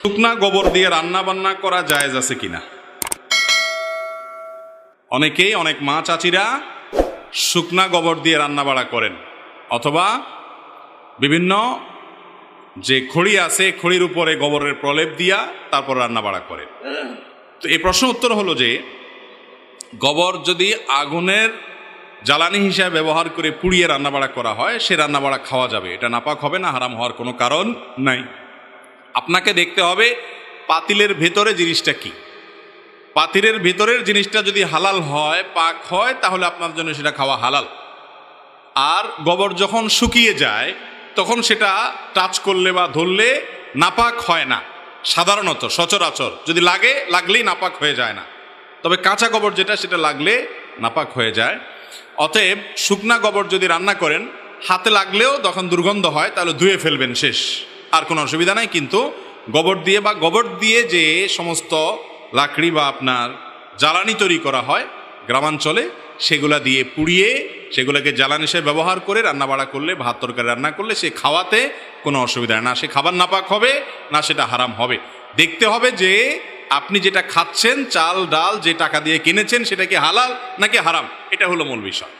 শুকনা গোবর দিয়ে রান্না বান্না করা জায়েজ আছে কিনা? অনেকেই, অনেক মা চাচিরা শুকনা গোবর দিয়ে রান্না বাড়া করেন, অথবা বিভিন্ন যে খড়ি আছে খড়ির উপরে গোবরের প্রলেপ দিয়া তারপর রান্না বাড়া করেন। তো এই প্রশ্ন উত্তর হলো যে গোবর যদি আগুনের জ্বালানি হিসাবে ব্যবহার করে পুড়িয়ে রান্নাবাড়া করা হয়, সে রান্নাবাড়া খাওয়া যাবে, এটা নাপাক হবে না, হারাম হওয়ার কোনো কারণ নাই। আপনাকে দেখতে হবে পাতিলের ভেতরে জিনিসটা কি। পাতিলের ভেতরের জিনিসটা যদি হালাল হয়, পাক হয়, তাহলে আপনার জন্য সেটা খাওয়া হালাল। আর গোবর যখন শুকিয়ে যায় তখন সেটা টাচ করলে বা ধরলে নাপাক হয় না, সাধারণত সচরাচর। যদি লাগলেই নাপাক হয়ে যায় না, তবে কাঁচা গোবর যেটা, সেটা লাগলে নাপাক হয়ে যায়। অতএব শুকনা গোবর যদি রান্না করেন, হাতে লাগলেও তখন দুর্গন্ধ হয়, তাহলে ধুয়ে ফেলবেন, শেষ, আর কোনো অসুবিধা নাই। কিন্তু গোবর দিয়ে বা গোবর দিয়ে যে সমস্ত লাকড়ি বা আপনার জ্বালানি তৈরি করা হয় গ্রামাঞ্চলে, সেগুলা দিয়ে পুড়িয়ে সেগুলোকে জ্বালানি হিসেবে ব্যবহার করে রান্নাবাড়া করলে, ভাত তরকারি রান্না করলে, সে খাওয়াতে কোনো অসুবিধা না, সে খাবার নাপাক হবে না, সেটা হারাম হবে। দেখতে হবে যে আপনি যেটা খাচ্ছেন, চাল ডাল যে টাকা দিয়ে কিনেছেন, সেটা কি হালাল নাকি হারাম, এটা হলো মূল বিষয়।